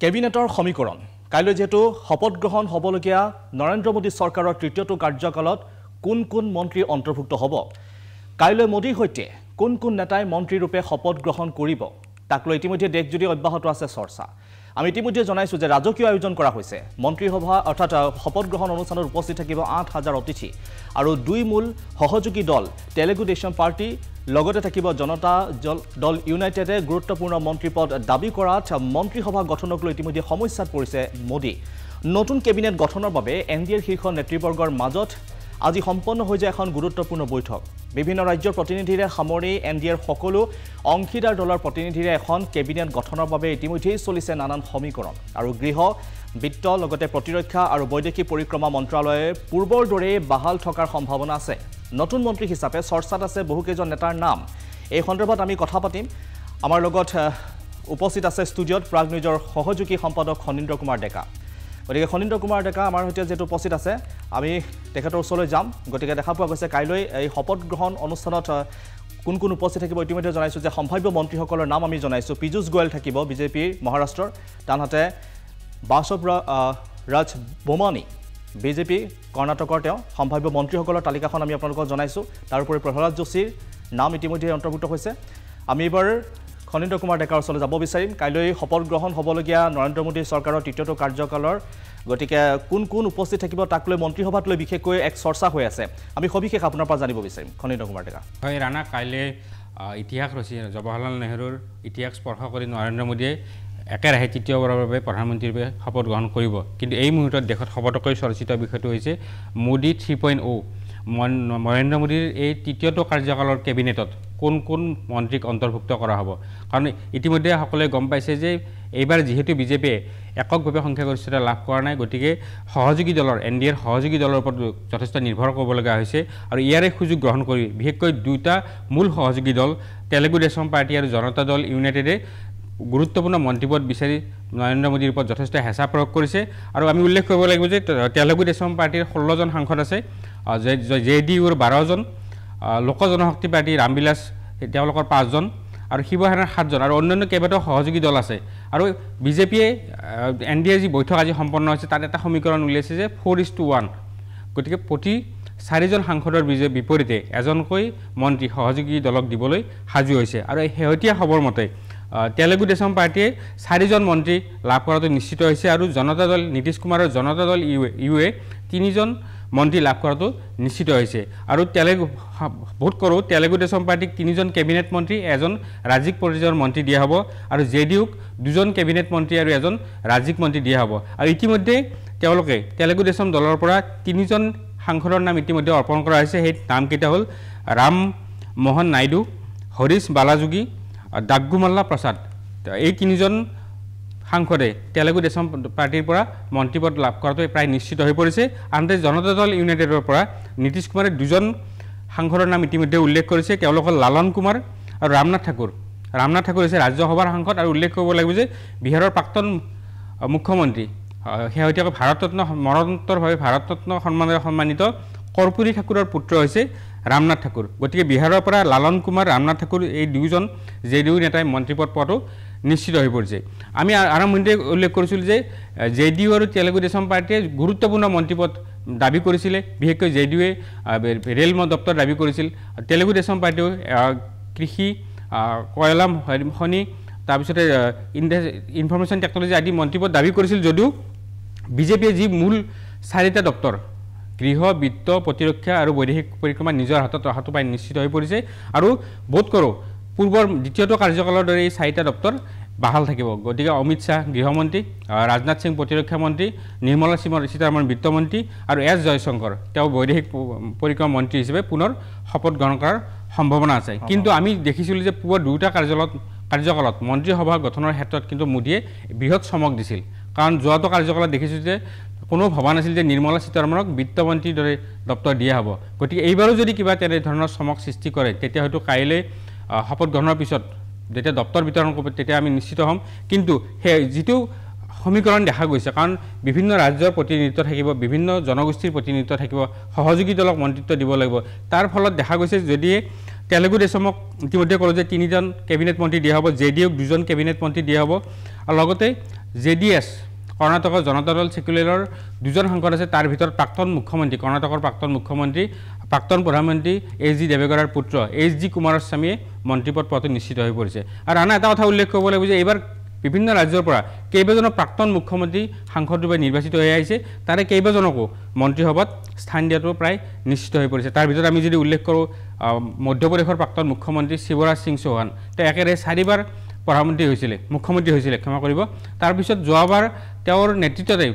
কেবিনেটৰ সমীকৰণ কাইলৈ যেহেতু শপত গ্ৰহণ হবলগীয়া নৰেন্দ্ৰ মোদী চৰকাৰৰ তৃতীয়টো কাৰ্যকালত কোন কোন মন্ত্ৰী অন্তৰ্ভুক্ত হ'ব কাইলৈ মোদীৰ হৈতে কোন কোন নেতাই মন্ত্ৰী ৰূপে শপত গ্ৰহণ কৰিব তাক লৈ ইতিমধ্যে দেশজুৰি অব্যাহত আছে চৰ্চা আমি ইতিমধ্যে জনাইছো যে ৰাজকীয় আয়োজন কৰা হৈছে মন্ত্ৰী সভা অৰ্থাৎ শপত গ্ৰহণ অনুষ্ঠানত উপস্থিত থাকিব ৮,০০০ অতিথি আৰু দুই মূল সহযোগী দল তেলেগু দেশম পাৰ্টি লগতে থাকিব জনতা দল ইউনাইটেডে গুৰুত্বপূৰ্ণ মন্ত্ৰী পদ দাবী কৰাত মন্ত্ৰী সভা গঠনক লৈ ইতিমধ্যে সমস্যাত পৰিছে মোদী নতুন কেবিনেট গঠনৰ বাবে এনডিএৰ শীৰ্ষ নেতৃবৰ্গৰ মাজত আজি সম্পন্ন হৈ যায় এখন গুৰুত্বপূৰ্ণ বৈঠক বিভিন্ন ৰাজ্যৰ প্ৰতিনিধিৰে সামৰি এনডিএৰ সকলো অংশীদাৰ দলৰ প্ৰতিনিধিৰে এখন কেবিনেট গঠনৰ বাবে ইতিমধ্যে চলিছে নানান সমীকৰণ আৰু গৃহ বিত্ত লগতে প্ৰতিৰক্ষা আৰু বৈদেশিক পৰিক্ৰমা মন্ত্ৰালয়ে পূৰ্বৰ দৰে বাহাল থকাৰ সম্ভাৱনা আছে নতুন মন্ত্ৰী হিচাপে চৰ্চাত আছে বহুকেইজন নেতাৰ নাম এই সন্দৰ্ভত আমি কথা পাতিম আমাৰ লগত উপস্থিত আছে ষ্টুডিঅ'ত প্ৰাগ নিউজৰ সহযোগী সম্পাদক খনীন্দ্ৰ কুমাৰ ডেকা গতিকে খনীন্দ্ৰ কুমাৰ ডেকা আমাৰ সৈতে যেটো উপস্থিত আছে আমি তেখেতৰ ওচৰলৈ যাম গতিকে দেখা পোৱা গৈছে কাইলৈ এই শপত গ্ৰহণ অনুষ্ঠানত কোন কোন উপস্থিত থাকিব ইতিমধ্যে জনাইছো যে সম্ভাৱ্য মন্ত্ৰীসকলৰ নাম আমি জনাইছো পীযুষ গোয়েল থাকিব বিজেপিৰ মহাৰাষ্ট্ৰৰ তানহাতে বাসৱ ৰাজ বোমানী বিজেপি কৰ্ণাটকৰ তেওঁ সম্ভাৱ্য মন্ত্ৰীসকলৰ তালিকাখন আমি আপোনালোকক জনাইছো তাৰ উপৰি প্ৰহ্লাদ যোশীৰ নাম ইতিমধ্যে অন্তৰ্ভুক্ত হৈছে আমি এবাৰ খনীন্দ্ৰ কুমাৰ ডেকাৰ ওচৰলৈ যাব বিচাৰিম কাইলৈ শপত গ্ৰহণ হবলগীয়া নৰেন্দ্ৰ মোদী চৰকাৰৰ তৃতীয়টো কাৰ্যকালৰ গতিকে কোন কোন উপস্থিত থাকিব তাক লৈ মন্ত্ৰী সভাত লৈ বিশেষকৈ এক চৰ্চা হৈ আছে আমি সবিশেষ আপোনাৰ পৰা জানিব বিচাৰিম খনীন্দ্ৰ কুমাৰ ডেকা হয় ৰাণা কাইলৈ ইতিহাস ৰচি জৱাহৰলাল নেহৰুৰ ইতিহাস স্পৰ্শ কৰি নৰেন্দ্ৰ মোদীয়ে একেৰাহে তৃতীয়বাৰৰ বাবে প্ৰধানমন্ত্ৰীৰ ৰূপে শপত গ্ৰহণ কৰিব কিন্তু এই মুহূৰ্তত দেশত সবতকৈ চৰ্চিত বিষয়টো হৈছে মোদী 3.0 নৰেন্দ্ৰ মোদীৰ এই তৃতীয়টো কাৰ্যকালৰ কেবিনেটত কোন কোন মন্ত্ৰীক অন্তৰ্ভুক্ত কৰা হ'ব কাৰণ ইতিমধ্যে সকলোৱে গম পাইছে যে এইবাৰ যেহেতু বিজেপিয়ে এককভাৱে সংখ্যাগৰিষ্ঠতা লাভ কৰা নাই গতিকে সহযোগী দলৰ এনডিএৰ সহযোগী দলৰ ওপৰত যথেষ্ট নিৰ্ভৰ কৰিবলগীয়া হৈছে আৰু ইয়াৰে সুযোগ গ্ৰহণ কৰি বিশেষকৈ দুটা মূল সহযোগী দল তেলেগু দেশম পাৰ্টি আৰু জনতা দল ইউনাইটেডে গুৰুত্বপূৰ্ণ মন্ত্ৰীপদ বিচাৰি নৰেন্দ্ৰ মোদীৰ ওপৰত যথেষ্ট হেঁচা প্ৰয়োগ কৰিছে আৰু আমি উল্লেখ কৰিব লাগিব যে তেলেগু দেশম পাৰ্টিৰ 16জন সাংসদ আছে জেডিইউৰ 12জন লোক জনশক্তি পাৰ্টি ৰামবিলাস তেওঁলোকৰ 5জন আৰু শিৱসেনাৰ 7জন আৰু অন্যান্য কেইবাটাও সহযোগী দল আছে আৰু বিজেপিয়ে এনডিএৰ যি বৈঠক আজি সম্পন্ন হৈছে তাত এটা সমীকৰণ উলিয়াইছে যে 4:1 গতিকে প্ৰতি 4জন সাংসদৰ বিপৰীতে এজনকৈ মন্ত্ৰী সহযোগী দলক দিবলৈ সাজু হৈছে আৰু এই শেহতীয়া খবৰ মতে তেলেগু দেশম পাৰ্টিয়ে 4জন মন্ত্ৰী লাভ কৰাটো নিশ্চিত হৈছে আৰু জনতা দল নীতিশ কুমাৰৰ জনতা দল ইউএ 3জন মন্ত্ৰী লাভ কৰাটো নিশ্চিত হৈছে আৰু ভোট কৰোঁ তেলেগু দেশম পাৰ্টিক 3জন কেবিনেট মন্ত্ৰী এজন ৰাজ্যিক পৰ্যায়ৰ মন্ত্ৰী দিয়া হ'ব আৰু জেডিইউক 2জন কেবিনেট মন্ত্ৰী আৰু এজন ৰাজ্যিক মন্ত্ৰী দিয়া হ'ব আৰু ইতিমধ্যে তেওঁলোকে তেলেগু দেশম দলৰ পৰা 3জন সাংসদৰ নাম ইতিমধ্যে অৰ্পণ কৰা হৈছে সেই নামকেইটা হ'ল ৰাম মোহন নাইডু হৰিশ বালাযোগী দাগুমাল্লা প্ৰসাদ এই 3জন সাংসদে তেলেগু দেশম পাৰ্টিৰ পৰা মন্ত্ৰীপদ লাভ কৰাটো প্ৰায় নিশ্চিত হৈ পৰিছে আনহাতে জনতা দল ইউনাইটেডৰ পৰা নীতিশ কুমাৰে 2জন সাংসদৰ নাম ইতিমধ্যে উল্লেখ কৰিছে তেওঁলোক হ'ল লালন কুমাৰ আৰু ৰামনাথ ঠাকুৰ হৈছে ৰাজ্যসভাৰ সাংসদ আৰু উল্লেখ কৰিব লাগিব যে বিহাৰৰ প্ৰাক্তন মুখ্যমন্ত্ৰী শেহতীয়াকৈ মৰণোত্তৰভাৱে ভাৰতৰত্ন সন্মানেৰে সন্মানিত কৰ্পূৰী ঠাকুৰৰ পুত্ৰ হৈছে ৰামনাথ ঠাকুৰ গতিকে বিহাৰৰ পৰা লালন কুমাৰ ৰামনাথ ঠাকুৰ এই দুজন জেডিইউ নেতাই মন্ত্ৰীপদ পোৱাটো নিশ্চিত হৈ পৰিছে আমি আৰম্ভণিতে উল্লেখ কৰিছিলোঁ যে জেডিইউ আৰু তেলেগু দেশম পাৰ্টিয়ে গুৰুত্বপূৰ্ণ মন্ত্ৰীপদ দাবী কৰিছিলে বিশেষকৈ জেডিইউৱে ৰেল দপ্তৰ দাবী কৰিছিল তেলেগু দেশম পাৰ্টিয়েও কৃষি কয়লা খনি তাৰপিছতে ইনফৰমেশ্যন টেকনলজি আদি মন্ত্ৰীপদ দাবী কৰিছিল যদিও বিজেপিয়ে যি মূল 4টা দপ্তৰ গৃহ বিত্ত প্ৰতিৰক্ষা আৰু বৈদেশিক পৰিক্ৰমা নিজৰ হাতত ৰখাটো পাই নিশ্চিত হৈ পৰিছে আৰু বোধ কৰোঁ পূৰ্বৰ দ্বিতীয়টো কাৰ্যকালৰ দৰে এই 4টা দপ্তৰ বাহাল থাকিব গতিকে অমিত শ্বাহ গৃহমন্ত্ৰী ৰাজনাথ সিং প্ৰতিৰক্ষা মন্ত্ৰী নিৰ্মলা সীতাৰমণ বিত্তমন্ত্ৰী আৰু এছ জয়শংকৰ তেওঁ বৈদেশিক পৰিক্ৰমা মন্ত্ৰী হিচাপে পুনৰ শপত গ্ৰহণ কৰাৰ সম্ভাৱনা আছে কিন্তু আমি দেখিছিলোঁ যে পূৰ্বৰ দুটা কাৰ্যকালত মন্ত্ৰীসভা গঠনৰ ক্ষেত্ৰত কিন্তু মোদীয়ে বৃহৎ চমক দিছিল কাৰণ যোৱাটো কাৰ্যকালত দেখিছোঁ যে কোনো ভবা নাছিল যে নিৰ্মলা সীতাৰমণক বিত্তমন্ত্ৰীৰ দৰে দপ্তৰ দিয়া হ'ব গতিকে এইবাৰো যদি কিবা তেনেধৰণৰ চমক সৃষ্টি কৰে তেতিয়া হয়তো কাইলৈ শপত গ্ৰহণৰ পিছত যেতিয়া দপ্তৰ বিতৰণ কৰিব তেতিয়া আমি নিশ্চিত হ'ম কিন্তু সেই যিটো সমীকৰণ দেখা গৈছে কাৰণ বিভিন্ন ৰাজ্যৰ প্ৰতিনিধিত্ব থাকিব বিভিন্ন জনগোষ্ঠীৰ প্ৰতিনিধিত্ব থাকিব সহযোগী দলক মন্ত্ৰীত্ব দিব লাগিব তাৰ ফলত দেখা গৈছে যদি তেলেগু দেশমক ইতিমধ্যে ক'লো যে 3জন কেবিনেট মন্ত্ৰী দিয়া হ'ব জেডিইউক 2জন কেবিনেট মন্ত্ৰী দিয়া হ'ব আৰু লগতে JDS কৰ্ণাটকৰ জনতা দল সেকুলাৰৰ দুজন সাংসদ আছে তাৰ ভিতৰত প্ৰাক্তন মুখ্যমন্ত্ৰী কৰ্ণাটকৰ প্ৰাক্তন মুখ্যমন্ত্ৰী প্ৰাক্তন প্ৰধানমন্ত্ৰী HG দেৱেগৌড়াৰ পুত্ৰ HG কুমাৰস্বামীয়ে মন্ত্ৰীপদ পোৱাটো নিশ্চিত হৈ পৰিছে আৰু আন এটা কথা উল্লেখ কৰিব লাগিব যে এইবাৰ বিভিন্ন ৰাজ্যৰ পৰা কেইবাজনৰ প্ৰাক্তন মুখ্যমন্ত্ৰী সাংসদ ৰূপে নিৰ্বাচিত হৈ আহিছে তাৰে কেইবাজনকো মন্ত্ৰীসভাত স্থান দিয়াটো প্ৰায় নিশ্চিত হৈ পৰিছে তাৰ ভিতৰত আমি যদি উল্লেখ কৰোঁ মধ্যপ্ৰদেশৰ প্ৰাক্তন মুখ্যমন্ত্ৰী শিৱৰাজ সিং চৌহান তেওঁ একেৰাহে 4বাৰ প্ৰধানমন্ত্ৰী হৈছিলে মুখ্যমন্ত্ৰী হৈছিলে ক্ষমা কৰিব তাৰপিছত যোৱাবাৰ তেওঁৰ নেতৃত্বতে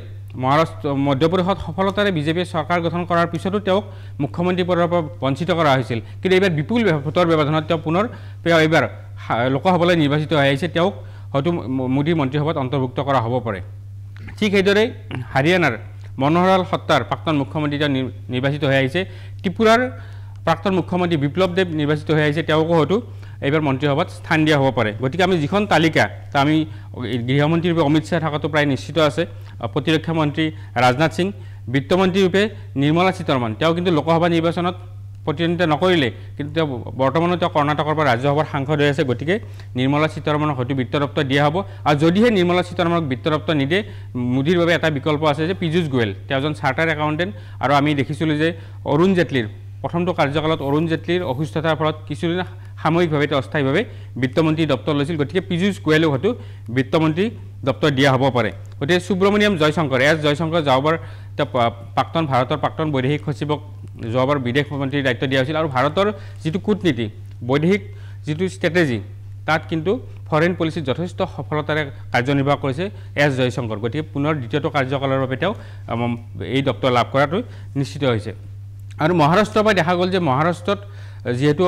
মহাৰাষ্ট্ৰ মধ্যপ্ৰদেশত সফলতাৰে বিজেপিয়ে চৰকাৰ গঠন কৰাৰ পিছতো তেওঁক মুখ্যমন্ত্ৰী পদৰ পৰা বঞ্চিত কৰা হৈছিল কিন্তু এইবাৰ বিপুল ভোটৰ ব্যৱধানত তেওঁ পুনৰ এইবাৰ লোকসভালৈ নিৰ্বাচিত হৈ আহিছে তেওঁক হয়তো মোদীৰ মন্ত্ৰীসভাত অন্তৰ্ভুক্ত কৰা হ'ব পাৰে ঠিক সেইদৰে হাৰিয়ানাৰ মনোহৰলাল খট্টাৰ প্ৰাক্তন মুখ্যমন্ত্ৰী তেওঁ নিৰ্বাচিত হৈ আহিছে ত্ৰিপুৰাৰ প্ৰাক্তন মুখ্যমন্ত্ৰী বিপ্লৱ দেৱ নিৰ্বাচিত হৈ আহিছে তেওঁকো হয়তো এইবাৰ মন্ত্ৰীসভাত স্থান দিয়া হ'ব পাৰে গতিকে আমি যিখন তালিকা তা আমি গৃহমন্ত্ৰী ৰূপে অমিত শ্বাহ থকাটো প্ৰায় নিশ্চিত আছে প্ৰতিৰক্ষা মন্ত্ৰী ৰাজনাথ সিং বিত্তমন্ত্ৰী ৰূপে নিৰ্মলা সীতাৰমণ তেওঁ কিন্তু লোকসভা নিৰ্বাচনত প্ৰতিদ্বন্দ্বিতা নকৰিলে কিন্তু তেওঁ বৰ্তমানো তেওঁ কৰ্ণাটকৰ পৰা ৰাজ্যসভাৰ সাংসদ হৈ আছে গতিকে নিৰ্মলা সীতাৰমণক হয়তো বিত্ত দপ্তৰ দিয়া হ'ব আৰু যদিহে নিৰ্মলা সীতাৰমণক বিত্ত দপ্তৰ নিদিয়ে মোদীৰ বাবে এটা বিকল্প আছে যে পীযুষ গোৱেল তেওঁ এজন চাৰ্টাৰ্ড একাউণ্টেণ্ট আৰু আমি দেখিছিলোঁ যে অৰুণ জেটলীৰ প্ৰথমটো কাৰ্যকালত অৰুণ জেটলীৰ অসুস্থতাৰ ফলত কিছুদিন সাময়িকভাৱে অস্থায়ীভাৱে বিত্তমন্ত্ৰী দপ্তৰ লৈছিল গতিকে পীযুষ গোৱেলক হয়তো বিত্তমন্ত্ৰী দপ্তৰ দিয়া হ'ব পাৰে গতিকে সুব্ৰমণিয়াম জয়শংকৰ জয়শংকৰ যোৱাবাৰ তেওঁ ভাৰতৰ প্ৰাক্তন বৈদেশিক সচিবক যোৱাবাৰ বিদেশ মন্ত্ৰীৰ দায়িত্ব দিয়া হৈছিল আৰু ভাৰতৰ যিটো কূটনীতি বৈদেশিক যিটো ষ্ট্ৰেটেজি তাত কিন্তু ফৰেইন পলিচিত যথেষ্ট সফলতাৰে কাৰ্যনিৰ্বাহ কৰিছে জয়শংকৰ গতিকে পুনৰ দ্বিতীয়টো কাৰ্যকালৰ বাবে তেওঁ এই দপ্তৰ লাভ কৰাটো নিশ্চিত হৈছে আৰু মহাৰাষ্ট্ৰৰ পৰা দেখা গ'ল যে মহাৰাষ্ট্ৰত যেহেতু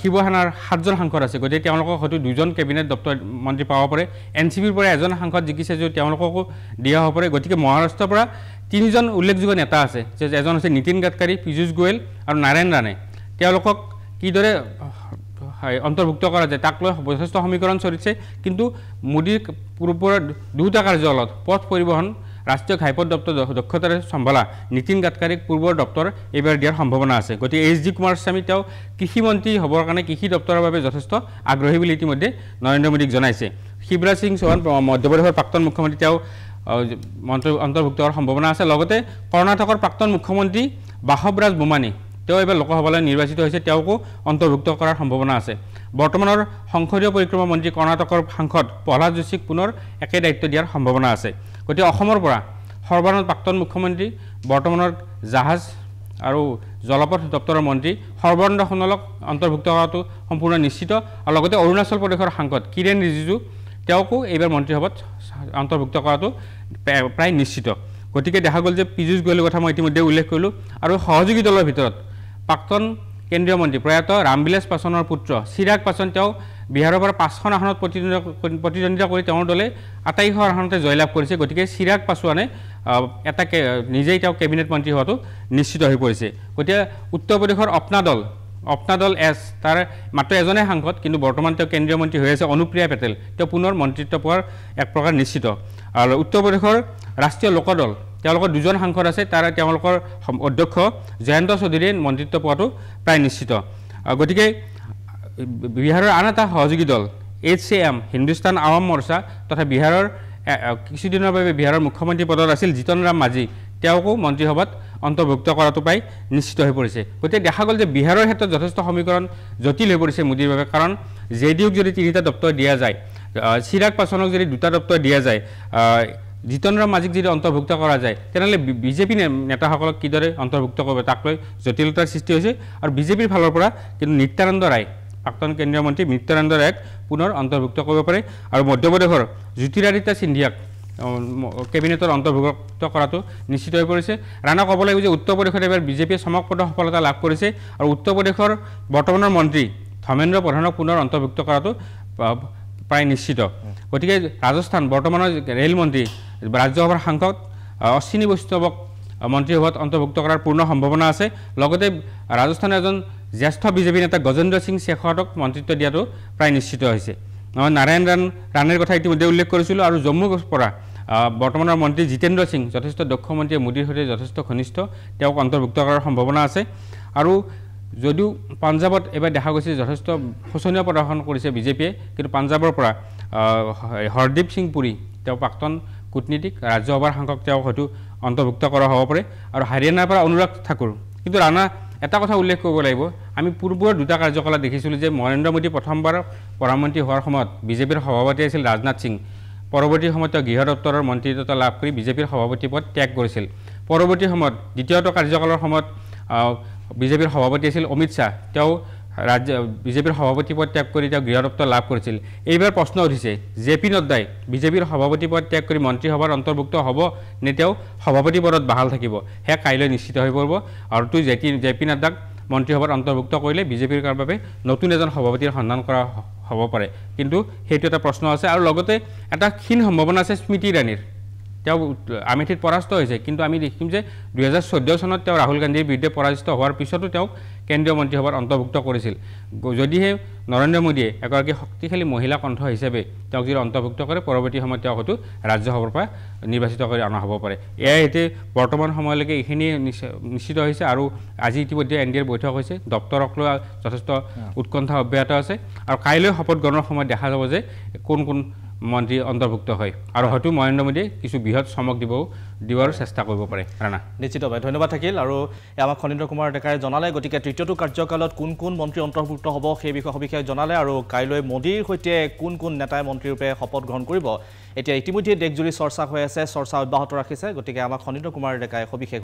শিৱসেনাৰ 7জন সাংসদ আছে গতিকে তেওঁলোকক হয়তো 2জন কেবিনেট দপ্তৰ মন্ত্ৰী পাব পাৰে NCPৰ পৰা এজন সাংসদ জিকিছে যে তেওঁলোককো দিয়া হ'ব পাৰে গতিকে মহাৰাষ্ট্ৰৰ পৰা 3জন উল্লেখযোগ্য নেতা আছে যে এজন হৈছে নীতিন গাডকাৰী পীযুষ গোৱেল আৰু নাৰায়ণ ৰাণে তেওঁলোকক কিদৰে অন্তৰ্ভুক্ত কৰা যায় তাক লৈ যথেষ্ট সমীকৰণ চলিছে কিন্তু মোদীৰ পূৰ্বৰ দুটা কাৰ্যালয়ত পথ পৰিবহণ ৰাষ্ট্ৰীয় ঘাইপথ দপ্তৰ দক্ষতাৰে সম্ভালা নীতিন গাডকাৰীক পূৰ্বৰ দপ্তৰ এইবাৰ দিয়াৰ সম্ভাৱনা আছে গতিকে HG কুমাৰস্বামী তেওঁ কৃষিমন্ত্ৰী হ'বৰ কাৰণে কৃষি দপ্তৰৰ বাবে যথেষ্ট আগ্ৰহী বুলি ইতিমধ্যে নৰেন্দ্ৰ মোদীক জনাইছে শিৱৰাজ সিং চৌহান মধ্যপ্ৰদেশৰ প্ৰাক্তন মুখ্যমন্ত্ৰী তেওঁ অন্তৰ্ভুক্ত হোৱাৰ সম্ভাৱনা আছে লগতে কৰ্ণাটকৰ প্ৰাক্তন মুখ্যমন্ত্ৰী বাসৱৰাজ বোমানী তেওঁ এইবাৰ লোকসভালৈ নিৰ্বাচিত হৈছে তেওঁকো অন্তৰ্ভুক্ত কৰাৰ সম্ভাৱনা আছে বৰ্তমানৰ সংসদীয় পৰিক্ৰমা মন্ত্ৰী কৰ্ণাটকৰ সাংসদ প্ৰহ্লাদ যোশীক পুনৰ একে দায়িত্ব দিয়াৰ সম্ভাৱনা আছে গতিকে অসমৰ পৰা সৰ্বানন্দ প্ৰাক্তন মুখ্যমন্ত্ৰী বৰ্তমানৰ জাহাজ আৰু জলপথ দপ্তৰৰ মন্ত্ৰী সৰ্বানন্দ সোণোৱালক অন্তৰ্ভুক্ত কৰাটো সম্পূৰ্ণ নিশ্চিত আৰু লগতে অৰুণাচল প্ৰদেশৰ সাংসদ কিৰেণ ৰিজিজু তেওঁকো এইবাৰ মন্ত্ৰীসভাত অন্তৰ্ভুক্ত কৰাটো প্ৰায় নিশ্চিত গতিকে দেখা গ'ল যে পীযুষ গোৱেলৰ কথা মই ইতিমধ্যে উল্লেখ কৰিলোঁ আৰু সহযোগী দলৰ ভিতৰত প্ৰাক্তন কেন্দ্ৰীয় মন্ত্ৰী প্ৰয়াত ৰামবিলাস পাছৱানৰ পুত্ৰ চিৰাগ পাছৱান তেওঁ বিহাৰৰ পৰা 5খন আসনত প্ৰতিদ্বন্দ্বিতা কৰি তেওঁৰ দলে আটাইকেইখন আসনতে জয়লাভ কৰিছে গতিকে চিৰাগ পাছৱানে এটা নিজেই তেওঁ কেবিনেট মন্ত্ৰী হোৱাটো নিশ্চিত হৈ পৰিছে গতিকে উত্তৰ প্ৰদেশৰ অপনা দল তাৰ মাত্ৰ এজনে সাংসদ কিন্তু বৰ্তমান তেওঁ কেন্দ্ৰীয় মন্ত্ৰী হৈ আছে অনুপ্ৰিয়া পেটেল তেওঁ পুনৰ মন্ত্ৰিত্ব পোৱাৰ এক প্ৰকাৰ নিশ্চিত আৰু উত্তৰ প্ৰদেশৰ ৰাষ্ট্ৰীয় লোকদল তেওঁলোকৰ 2জন সাংসদ আছে তেওঁলোকৰ অধ্যক্ষ জয়ন্ত চৌধুৰীয়ে মন্ত্ৰিত্ব পোৱাটো প্ৰায় নিশ্চিত গতিকে বিহাৰৰ আন এটা সহযোগী দল HAM হিন্দুস্তান আৱাম মৰ্চা তথা বিহাৰৰ কিছুদিনৰ বাবে বিহাৰৰ মুখ্যমন্ত্ৰী পদত আছিল জিতন ৰাম মাঝি তেওঁকো মন্ত্ৰীসভাত অন্তৰ্ভুক্ত কৰাটো প্ৰায় নিশ্চিত হৈ পৰিছে গতিকে দেখা গ'ল যে বিহাৰৰ ক্ষেত্ৰত যথেষ্ট সমীকৰণ জটিল হৈ পৰিছে মোদীৰ বাবে কাৰণ JDUক যদি 3টা দপ্তৰ দিয়া যায় চিৰাগ পাছৱানক যদি 2টা দপ্তৰ দিয়া যায় জিতন ৰাম মাঝিক যদি অন্তৰ্ভুক্ত কৰা যায় তেনেহ'লে বিজেপি নেতাসকলক কিদৰে অন্তৰ্ভুক্ত কৰিব তাক লৈ জটিলতাৰ সৃষ্টি হৈছে আৰু বিজেপিৰ ফালৰ পৰা কিন্তু নিত্যানন্দ ৰায় প্ৰাক্তন কেন্দ্ৰীয় মন্ত্ৰী নিত্যানন্দ ৰায়ক পুনৰ অন্তৰ্ভুক্ত কৰিব পাৰে আৰু মধ্যপ্ৰদেশৰ জ্যোতিৰাদিত্য সিন্ধিয়াক কেবিনেটৰ অন্তৰ্ভুক্ত কৰাটো নিশ্চিত হৈ পৰিছে ৰাণা ক'ব লাগিব যে উত্তৰ প্ৰদেশত এবাৰ বিজেপিয়ে চমকপ্ৰদ সফলতা লাভ কৰিছে আৰু উত্তৰ প্ৰদেশৰ বৰ্তমানৰ মন্ত্ৰী ধৰ্মেন্দ্ৰ প্ৰধানক পুনৰ অন্তৰ্ভুক্ত কৰাটো প্ৰায় নিশ্চিত গতিকে ৰাজস্থান বৰ্তমানৰ ৰেল মন্ত্ৰী ৰাজ্যসভাৰ সাংসদ অশ্বিনী বৈষ্ণৱক মন্ত্ৰীসভাত অন্তৰ্ভুক্ত কৰাৰ পূৰ্ণ সম্ভাৱনা আছে লগতে ৰাজস্থানৰ এজন জ্যেষ্ঠ বিজেপি নেতা গজেন্দ্ৰ সিং শেখাৱতক মন্ত্ৰিত্ব দিয়াটো প্ৰায় নিশ্চিত হৈছে নাৰায়ণ ৰাণেৰ কথা ইতিমধ্যে উল্লেখ কৰিছিলোঁ আৰু জম্মুৰ পৰা বৰ্তমানৰ মন্ত্ৰী জিতেন্দ্ৰ সিং যথেষ্ট দক্ষ মন্ত্ৰীয়ে মোদীৰ সৈতে যথেষ্ট ঘনিষ্ঠ তেওঁক অন্তৰ্ভুক্ত কৰাৰ সম্ভাৱনা আছে আৰু যদিও পাঞ্জাবত এবাৰ দেখা গৈছে যথেষ্ট শোচনীয় প্ৰদৰ্শন কৰিছে বিজেপিয়ে কিন্তু পাঞ্জাবৰ পৰা হৰদীপ সিং পুৰী তেওঁ প্ৰাক্তন কূটনীতিক ৰাজ্যসভাৰ সাংসদ তেওঁক হয়তো অন্তৰ্ভুক্ত কৰা হ'ব পাৰে আৰু হাৰিয়ানাৰ পৰা অনুৰাগ ঠাকুৰ কিন্তু ৰাণা এটা কথা উল্লেখ কৰিব লাগিব আমি পূৰ্বৰ দুটা কাৰ্যকালত দেখিছিলোঁ যে নৰেন্দ্ৰ মোদী প্ৰথমবাৰ প্ৰধানমন্ত্ৰী হোৱাৰ সময়ত বিজেপিৰ সভাপতি আছিল ৰাজনাথ সিং পৰৱৰ্তী সময়ত তেওঁ গৃহ দপ্তৰৰ মন্ত্ৰীত্ব লাভ কৰি বিজেপিৰ সভাপতি পদ ত্যাগ কৰিছিল পৰৱৰ্তী সময়ত দ্বিতীয়টো কাৰ্যকালৰ সময়ত বিজেপিৰ সভাপতি আছিল অমিত শ্বাহ তেওঁ বিজেপিৰ সভাপতি পদ ত্যাগ কৰি তেওঁ গৃহ দপ্তৰ লাভ কৰিছিল এইবাৰ প্ৰশ্ন উঠিছে জেপি নড্ডাই বিজেপিৰ সভাপতি পদ ত্যাগ কৰি মন্ত্ৰীসভাৰ অন্তৰ্ভুক্ত হ'ব নে তেওঁ সভাপতি পদত বাহাল থাকিব সেয়া কাইলৈ নিশ্চিত হৈ পৰিব আৰু তুই জেপি নাড্ডাক মন্ত্ৰীসভাত অন্তৰ্ভুক্ত কৰিলে বিজেপিৰ বাবে নতুন এজন সভাপতিৰ সন্ধান কৰা হ'ব পাৰে কিন্তু সেইটো এটা প্ৰশ্ন আছে আৰু লগতে এটা ক্ষীণ সম্ভাৱনা আছে স্মৃতি ইৰাণীৰ তেওঁ আমেথিত পৰাস্ত হৈছে কিন্তু আমি দেখিম যে 2014 চনত তেওঁ ৰাহুল গান্ধীৰ বিৰুদ্ধে পৰাজিত হোৱাৰ পিছতো তেওঁক কেন্দ্ৰীয় মন্ত্ৰীসভাত অন্তৰ্ভুক্ত কৰিছিল যদিহে নৰেন্দ্ৰ মোদীয়ে এগৰাকী শক্তিশালী মহিলা কণ্ঠ হিচাপে তেওঁক যদি অন্তৰ্ভুক্ত কৰে পৰৱৰ্তী সময়ত তেওঁ হয়তো ৰাজ্যসভাৰ পৰা নিৰ্বাচিত কৰি অনা হ'ব পাৰে এয়াই এতিয়া বৰ্তমান সময়লৈকে এইখিনি নিশ্চিত হৈছে আৰু আজি ইতিমধ্যে এনডিএৰ বৈঠক হৈছে দপ্তৰক লৈ যথেষ্ট উৎকণ্ঠা অব্যাহত আছে আৰু কাইলৈ শপত গ্ৰহণৰ সময়ত দেখা যাব যে কোন মন্ত্ৰী অন্তৰ্ভুক্ত হয় আৰু হয়তো নৰেন্দ্ৰ মোদীয়ে কিছু বৃহৎ চমক দিবৰ চেষ্টা কৰিব পাৰে ৰাণা নিশ্চিতভাৱে ধন্যবাদ থাকিল আৰু আমাক খনীন্দ্ৰ কুমাৰ ডেকাই জনালে গতিকে তৃতীয়টো কাৰ্যকালত কোন মন্ত্ৰী অন্তৰ্ভুক্ত হ'ব সেই বিষয়ে জনালে আৰু কাইলৈ মোদীৰ সৈতে কোন নেতাই মন্ত্ৰীৰূপে শপত গ্ৰহণ কৰিব এতিয়া ইতিমধ্যে দেশজুৰি চৰ্চা হৈ আছে চৰ্চা অব্যাহত ৰাখিছে গতিকে আমাক খনীন্দ্ৰ কুমাৰ ডেকাই সবিশেষ